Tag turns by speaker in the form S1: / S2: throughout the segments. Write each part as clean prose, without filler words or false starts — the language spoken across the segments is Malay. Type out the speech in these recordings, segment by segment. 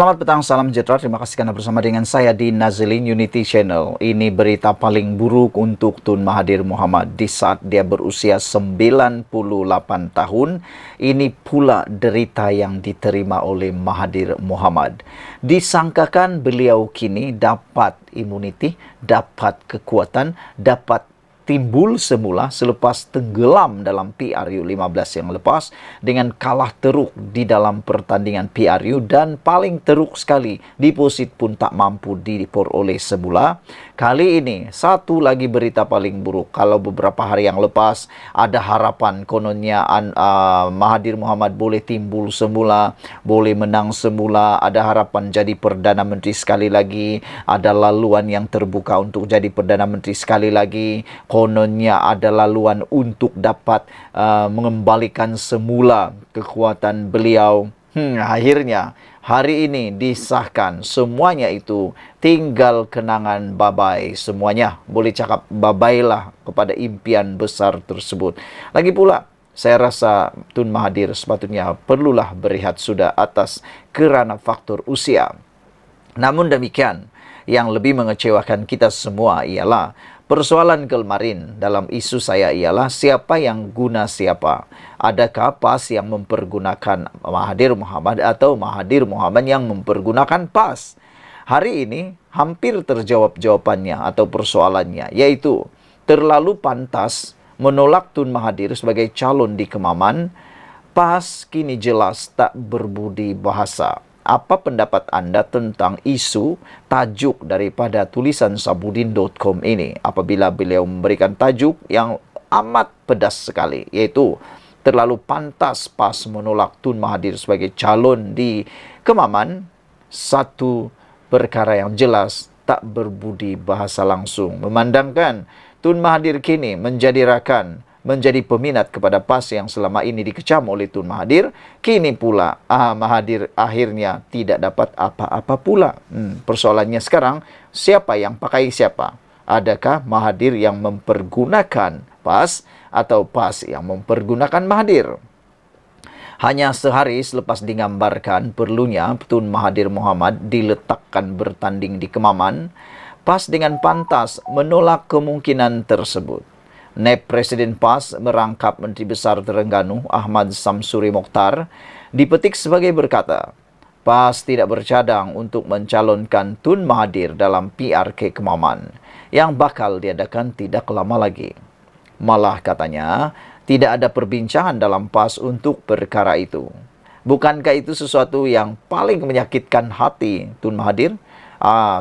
S1: Selamat petang, salam sejahtera. Terima kasih karena bersama dengan saya di Nazilin Unity Channel. Ini berita paling buruk untuk Tun Mahathir Mohamad di saat dia berusia 98 tahun. Ini pula derita yang diterima oleh Mahathir Mohamad. Disangkakan beliau kini dapat imuniti, dapat kekuatan, dapat timbul semula selepas tenggelam dalam PRU 15 yang lepas dengan kalah teruk di dalam pertandingan PRU dan paling teruk sekali deposit pun tak mampu diperoleh semula. Kali ini satu lagi berita paling buruk. Kalau beberapa hari yang lepas ada harapan kononnya Mahathir Mohamad boleh timbul semula, boleh menang semula, ada harapan jadi Perdana Menteri sekali lagi, ada laluan yang terbuka untuk jadi Perdana Menteri sekali lagi. Kononnya ada laluan untuk dapat mengembalikan semula kekuatan beliau. Akhirnya hari ini disahkan semuanya itu tinggal kenangan bye-bye semuanya. Boleh cakap bye-bye lah kepada impian besar tersebut. Lagi pula saya rasa Tun Mahathir sepatutnya perlulah berehat sudah atas kerana faktor usia. Namun demikian, yang lebih mengecewakan kita semua ialah persoalan kemarin dalam isu saya ialah siapa yang guna siapa. Adakah PAS yang mempergunakan Mahathir Mohamad atau Mahathir Mohamad yang mempergunakan PAS? Hari ini hampir terjawab jawabannya atau persoalannya, yaitu terlalu pantas menolak Tun Mahathir sebagai calon di Kemaman. PAS kini jelas tak berbudi bahasa. Apa pendapat anda tentang isu tajuk daripada tulisan Sabudin.com ini apabila beliau memberikan tajuk yang amat pedas sekali, yaitu terlalu pantas PAS menolak Tun Mahathir sebagai calon di Kemaman. Satu perkara yang jelas tak berbudi bahasa langsung, memandangkan Tun Mahathir kini menjadi rakan, menjadi peminat kepada PAS yang selama ini dikecam oleh Tun Mahathir. Kini pula Mahathir akhirnya tidak dapat apa-apa pula. Persoalannya sekarang, siapa yang pakai siapa? Adakah Mahathir yang mempergunakan PAS atau PAS yang mempergunakan Mahathir? Hanya sehari selepas digambarkan perlunya Tun Mahathir Mohamad diletakkan bertanding di Kemaman, PAS dengan pantas menolak kemungkinan tersebut. Naib Presiden PAS merangkap Menteri Besar Terengganu Ahmad Samsuri Mokhtar dipetik sebagai berkata, PAS tidak bercadang untuk mencalonkan Tun Mahathir dalam PRK Kemaman yang bakal diadakan tidak lama lagi. Malah katanya, tidak ada perbincangan dalam PAS untuk perkara itu. Bukankah itu sesuatu yang paling menyakitkan hati Tun Mahathir?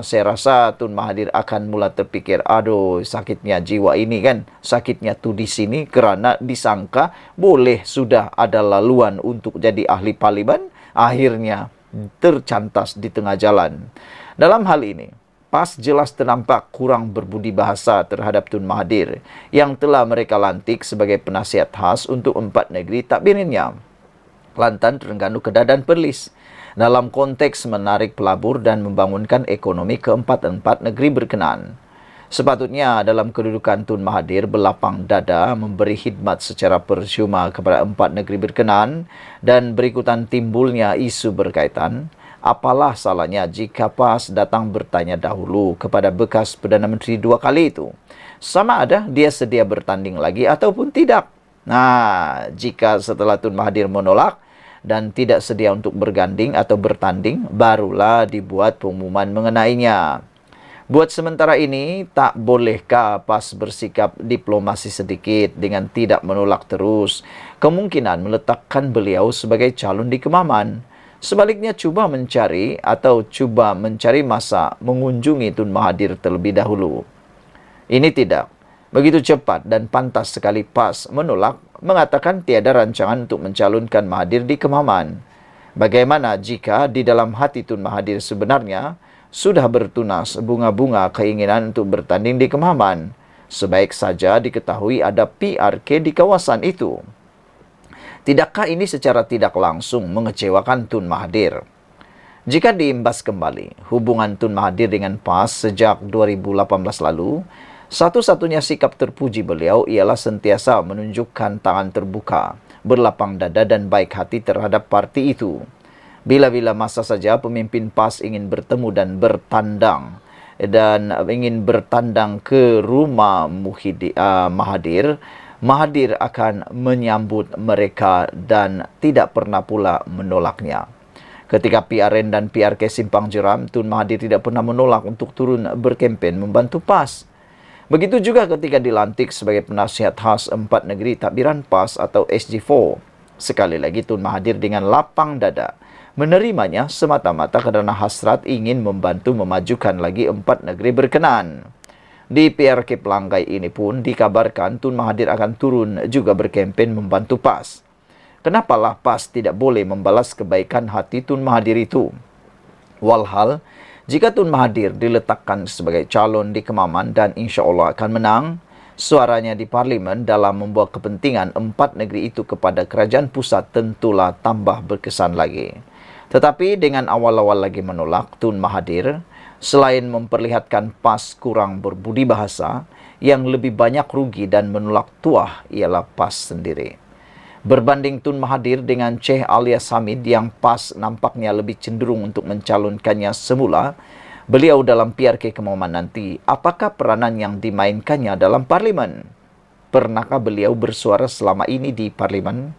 S1: Saya rasa Tun Mahathir akan mula terfikir, aduh sakitnya jiwa ini kan, sakitnya tu di sini kerana disangka boleh sudah ada laluan untuk jadi ahli parlimen, akhirnya tercantas di tengah jalan. Dalam hal ini, PAS jelas ternampak kurang berbudi bahasa terhadap Tun Mahathir yang telah mereka lantik sebagai penasihat khas untuk 4 negeri takbirinnya, Kelantan, Terengganu, Kedah dan Perlis, dalam konteks menarik pelabur dan membangunkan ekonomi keempat negeri berkenaan. Sepatutnya dalam kedudukan Tun Mahathir berlapang dada memberi khidmat secara percuma kepada 4 negeri berkenaan dan berikutan timbulnya isu berkaitan. Apalah salahnya jika PAS datang bertanya dahulu kepada bekas Perdana Menteri 2 kali itu, sama ada dia sedia bertanding lagi ataupun tidak. Jika setelah Tun Mahathir menolak dan tidak sedia untuk berganding atau bertanding, barulah dibuat pengumuman mengenainya. Buat sementara ini, tak bolehkah PAS bersikap diplomasi sedikit dengan tidak menolak terus kemungkinan meletakkan beliau sebagai calon di Kemaman? Sebaliknya cuba mencari masa mengunjungi Tun Mahathir terlebih dahulu. Ini tidak. Begitu cepat dan pantas sekali PAS menolak, mengatakan tiada rancangan untuk mencalonkan Mahathir di Kemaman. Bagaimana jika di dalam hati Tun Mahathir sebenarnya sudah bertunas bunga-bunga keinginan untuk bertanding di Kemaman? Sebaik saja diketahui ada PRK di kawasan itu. Tidakkah ini secara tidak langsung mengecewakan Tun Mahathir? Jika diimbas kembali hubungan Tun Mahathir dengan PAS sejak 2018 lalu, satu-satunya sikap terpuji beliau ialah sentiasa menunjukkan tangan terbuka, berlapang dada dan baik hati terhadap parti itu. Bila-bila masa saja pemimpin PAS ingin bertemu dan ingin bertandang ke rumah Mahathir, Mahathir akan menyambut mereka dan tidak pernah pula menolaknya. Ketika PRN dan PRK Simpang Jeram, Tun Mahathir tidak pernah menolak untuk turun berkempen membantu PAS. Begitu juga ketika dilantik sebagai penasihat khas Empat Negeri Takbiran PAS atau SG4. Sekali lagi Tun Mahathir dengan lapang dada menerimanya semata-mata kerana hasrat ingin membantu memajukan lagi Empat Negeri berkenaan. Di PRK Pelanggai ini pun dikabarkan Tun Mahathir akan turun juga berkempen membantu PAS. Kenapalah PAS tidak boleh membalas kebaikan hati Tun Mahathir itu? Walhal, jika Tun Mahathir diletakkan sebagai calon di Kemaman dan insya Allah akan menang, suaranya di Parlimen dalam membawa kepentingan Empat Negeri itu kepada kerajaan pusat tentulah tambah berkesan lagi. Tetapi dengan awal-awal lagi menolak, Tun Mahathir, selain memperlihatkan PAS kurang berbudi bahasa, yang lebih banyak rugi dan menolak tuah ialah PAS sendiri. Berbanding Tun Mahathir dengan Sheikh Alias Hamid yang PAS nampaknya lebih cenderung untuk mencalonkannya semula, beliau dalam PRK Kemaman nanti, apakah peranan yang dimainkannya dalam Parlimen? Pernahkah beliau bersuara selama ini di Parlimen?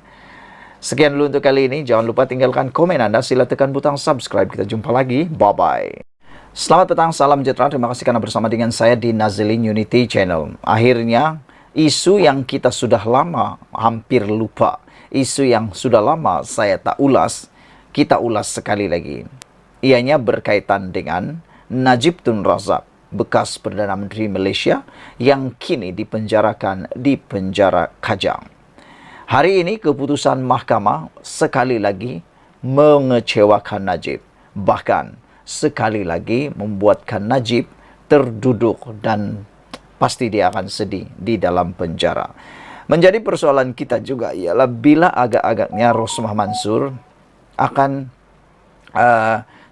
S1: Sekian dulu untuk kali ini. Jangan lupa tinggalkan komen Anda. Sila tekan butang subscribe. Kita jumpa lagi. Bye-bye. Selamat petang, salam sejahtera. Terima kasih karena bersama dengan saya di Nazilin Unity Channel. Akhirnya, isu yang kita sudah lama hampir lupa, isu yang sudah lama saya tak ulas, kita ulas sekali lagi. Ianya berkaitan dengan Najib Tun Razak, bekas Perdana Menteri Malaysia yang kini dipenjarakan di penjara Kajang. Hari ini keputusan mahkamah sekali lagi mengecewakan Najib. Bahkan sekali lagi membuatkan Najib terduduk dan pasti dia akan sedih di dalam penjara. Menjadi persoalan kita juga ialah bila agak-agaknya Rosmah Mansur akan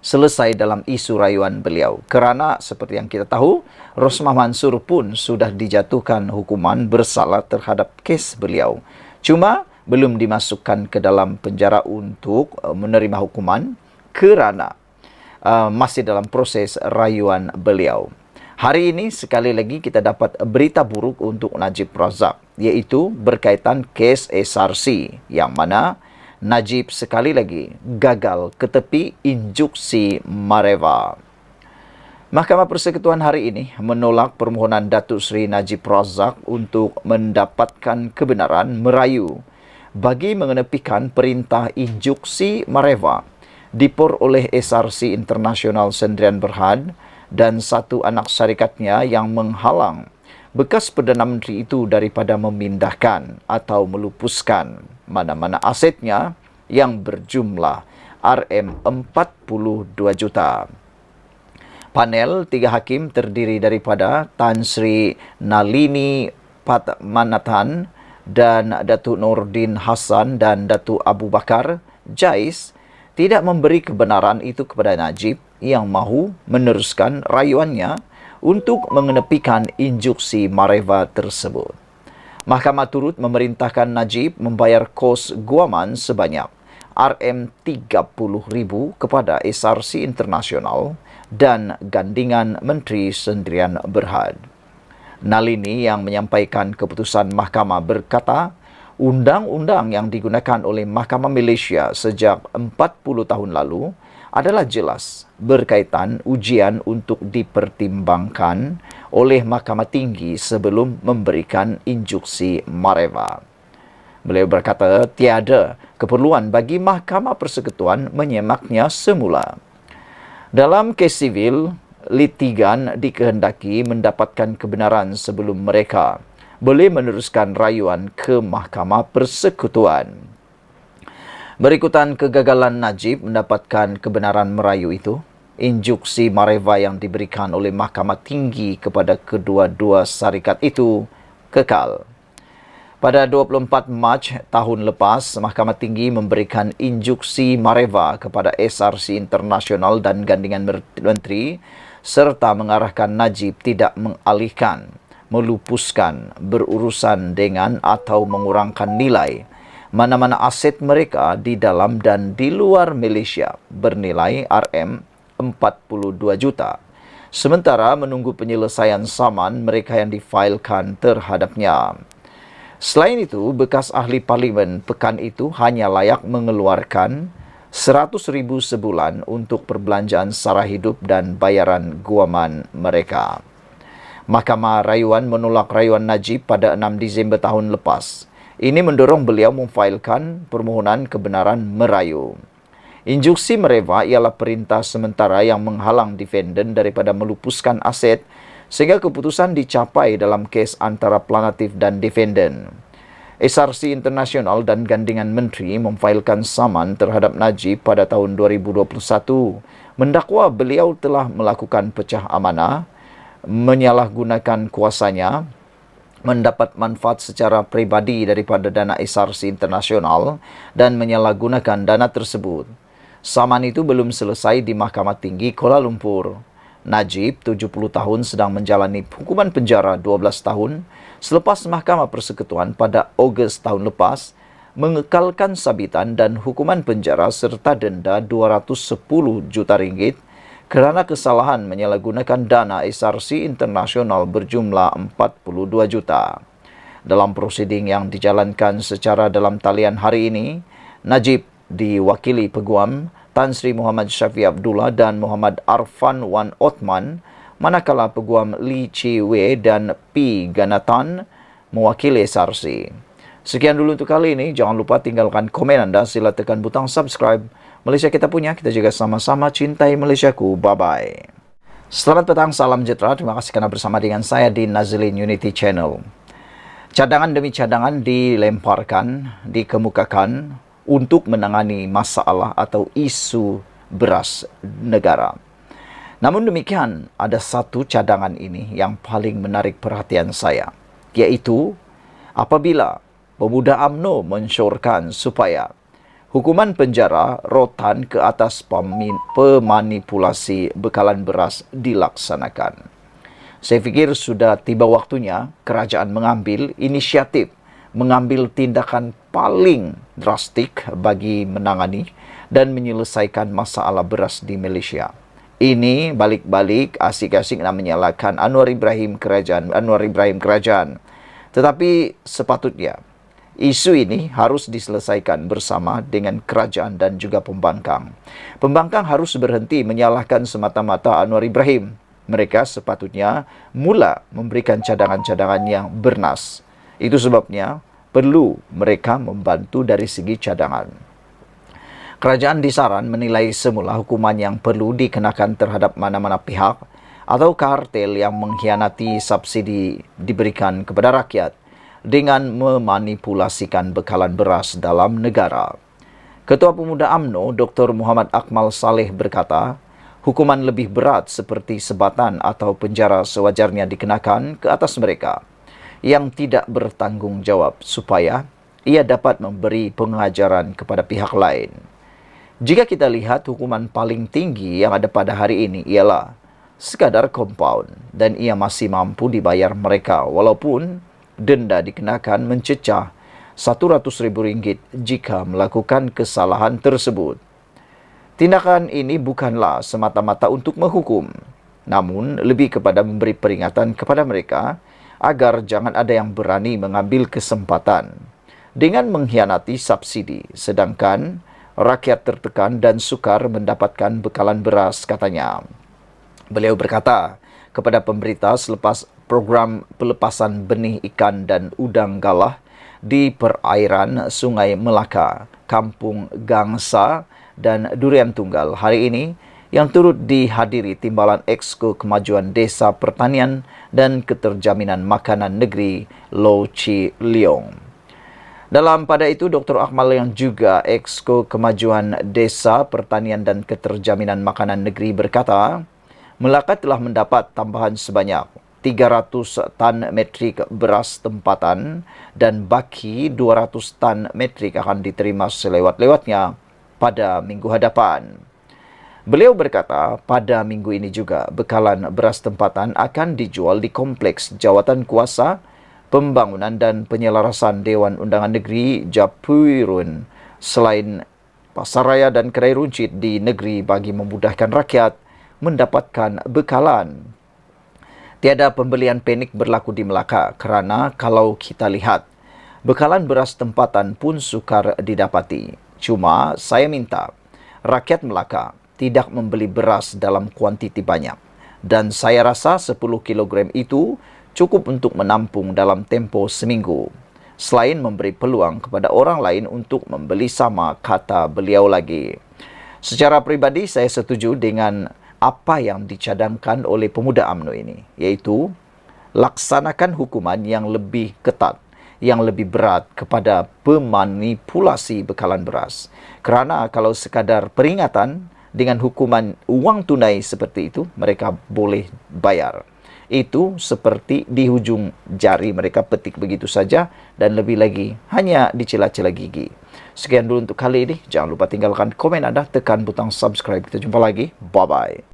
S1: selesai dalam isu rayuan beliau. Kerana seperti yang kita tahu, Rosmah Mansur pun sudah dijatuhkan hukuman bersalah terhadap kes beliau. Cuma belum dimasukkan ke dalam penjara untuk menerima hukuman kerana masih dalam proses rayuan beliau. Hari ini sekali lagi kita dapat berita buruk untuk Najib Razak, iaitu berkaitan kes SRC yang mana Najib sekali lagi gagal ke tepi injuksi Mareva. Mahkamah Persekutuan hari ini menolak permohonan Datuk Seri Najib Razak untuk mendapatkan kebenaran merayu bagi mengenepikan perintah injuksi Mareva dipor oleh SRC International Sendirian Berhad dan satu anak syarikatnya yang menghalang bekas Perdana Menteri itu daripada memindahkan atau melupuskan mana-mana asetnya yang berjumlah RM42 juta. Panel 3 hakim terdiri daripada Tan Sri Nalini Padmanathan dan Datuk Nordin Hassan dan Datuk Abu Bakar Jais tidak memberi kebenaran itu kepada Najib yang mahu meneruskan rayuannya untuk mengenepikan injuksi Mareva tersebut. Mahkamah turut memerintahkan Najib membayar kos guaman sebanyak RM30,000 kepada SRC International dan gandingan Menteri Sendirian Berhad. Nalini yang menyampaikan keputusan mahkamah berkata, undang-undang yang digunakan oleh Mahkamah Malaysia sejak 40 tahun lalu adalah jelas berkaitan ujian untuk dipertimbangkan oleh Mahkamah Tinggi sebelum memberikan injuksi Mareva. Beliau berkata tiada keperluan bagi Mahkamah Persekutuan menyemaknya semula. Dalam kes sivil, litigan dikehendaki mendapatkan kebenaran sebelum mereka boleh meneruskan rayuan ke Mahkamah Persekutuan. Berikutan kegagalan Najib mendapatkan kebenaran merayu itu, injuksi Mareva yang diberikan oleh Mahkamah Tinggi kepada kedua-dua syarikat itu kekal. Pada 24 Mac tahun lepas, Mahkamah Tinggi memberikan injuksi Mareva kepada SRC International dan gandingan menteri serta mengarahkan Najib tidak mengalihkan, melupuskan, berurusan dengan atau mengurangkan nilai mana-mana aset mereka di dalam dan di luar Malaysia bernilai RM42 juta. Sementara menunggu penyelesaian saman mereka yang difailkan terhadapnya. Selain itu, bekas ahli parlimen pekan itu hanya layak mengeluarkan RM100,000 sebulan untuk perbelanjaan sara hidup dan bayaran guaman mereka. Mahkamah Rayuan menolak rayuan Najib pada 6 Disember tahun lepas. Ini mendorong beliau memfailkan permohonan kebenaran merayu. Instruksi mereva ialah perintah sementara yang menghalang defendant daripada melupuskan aset sehingga keputusan dicapai dalam kes antara plaintiff dan defendant. SRC Internasional dan Gandingan Menteri memfailkan saman terhadap Najib pada tahun 2021 mendakwa beliau telah melakukan pecah amanah, menyalahgunakan kuasanya, mendapat manfaat secara peribadi daripada dana SRC Internasional dan menyalahgunakan dana tersebut. Saman itu belum selesai di Mahkamah Tinggi Kuala Lumpur. Najib, 70 tahun, sedang menjalani hukuman penjara 12 tahun selepas Mahkamah Persekutuan pada Ogos tahun lepas mengekalkan sabitan dan hukuman penjara serta denda RM210 juta kerana kesalahan menyalahgunakan dana SRC Internasional berjumlah RM42 juta. Dalam prosiding yang dijalankan secara dalam talian hari ini, Najib diwakili Peguam Tan Sri Muhammad Syafiee Abdullah dan Muhammad Arfan Wan Othman, manakala Peguam Lee Chi Wei dan P. Ganatan mewakili SRC. Sekian dulu untuk kali ini. Jangan lupa tinggalkan komen anda. Sila tekan butang subscribe. Malaysia kita punya, kita juga sama-sama cintai Malaysiaku. Bye-bye. Selamat petang, salam sejahtera. Terima kasih kerana bersama dengan saya di Nazilin Unity Channel. Cadangan demi cadangan dilemparkan, dikemukakan untuk menangani masalah atau isu beras negara. Namun demikian, ada satu cadangan ini yang paling menarik perhatian saya, iaitu apabila pemuda UMNO mensyorkan supaya hukuman penjara rotan ke atas pemanipulasi bekalan beras dilaksanakan. Saya fikir sudah tiba waktunya kerajaan mengambil inisiatif, mengambil tindakan paling drastik bagi menangani dan menyelesaikan masalah beras di Malaysia. Ini balik-balik asik-asik nak menyalahkan Anwar Ibrahim Kerajaan. Tetapi sepatutnya isu ini harus diselesaikan bersama dengan kerajaan dan juga pembangkang. Pembangkang harus berhenti menyalahkan semata-mata Anwar Ibrahim. Mereka sepatutnya mula memberikan cadangan-cadangan yang bernas. Itu sebabnya perlu mereka membantu dari segi cadangan. Kerajaan disaran menilai semula hukuman yang perlu dikenakan terhadap mana-mana pihak atau kartel yang mengkhianati subsidi diberikan kepada rakyat dengan memanipulasikan bekalan beras dalam negara. Ketua Pemuda UMNO Dr. Muhammad Akmal Saleh berkata, hukuman lebih berat seperti sebatan atau penjara sewajarnya dikenakan ke atas mereka yang tidak bertanggungjawab supaya ia dapat memberi pengajaran kepada pihak lain. Jika kita lihat hukuman paling tinggi yang ada pada hari ini ialah sekadar compound dan ia masih mampu dibayar mereka walaupun denda dikenakan mencecah RM100,000 jika melakukan kesalahan tersebut. Tindakan ini bukanlah semata-mata untuk menghukum, namun lebih kepada memberi peringatan kepada mereka agar jangan ada yang berani mengambil kesempatan dengan mengkhianati subsidi, sedangkan rakyat tertekan dan sukar mendapatkan bekalan beras, katanya. Beliau berkata kepada pemberita selepas program pelepasan benih ikan dan udang galah di perairan Sungai Melaka, Kampung Gangsa dan Durian Tunggal hari ini, yang turut dihadiri Timbalan Exco Kemajuan Desa Pertanian dan Keterjaminan Makanan Negeri Low Chi Leong. Dalam pada itu, Dr. Akmal yang juga Exco Kemajuan Desa Pertanian dan Keterjaminan Makanan Negeri berkata, Melaka telah mendapat tambahan sebanyak 300 tan metrik beras tempatan dan baki 200 tan metrik akan diterima selewat-lewatnya pada minggu hadapan. Beliau berkata, pada minggu ini juga bekalan beras tempatan akan dijual di Kompleks Jawatan Kuasa Pembangunan dan Penyelarasan Dewan Undangan Negeri Japuirun selain pasaraya dan kedai runcit di negeri bagi memudahkan rakyat mendapatkan bekalan. Tiada pembelian panik berlaku di Melaka kerana kalau kita lihat, bekalan beras tempatan pun sukar didapati. Cuma saya minta rakyat Melaka tidak membeli beras dalam kuantiti banyak. Dan saya rasa 10 kilogram itu cukup untuk menampung dalam tempoh seminggu. Selain memberi peluang kepada orang lain untuk membeli sama, kata beliau lagi. Secara pribadi saya setuju dengan apa yang dicadangkan oleh pemuda UMNO ini, yaitu laksanakan hukuman yang lebih ketat, yang lebih berat kepada pemanipulasi bekalan beras. Kerana kalau sekadar peringatan dengan hukuman wang tunai seperti itu, mereka boleh bayar. Itu seperti di hujung jari mereka petik begitu saja dan lebih lagi hanya dicela-cela gigi. Sekian dulu untuk kali ini. Jangan lupa tinggalkan komen Anda, tekan butang subscribe. Kita jumpa lagi. Bye-bye.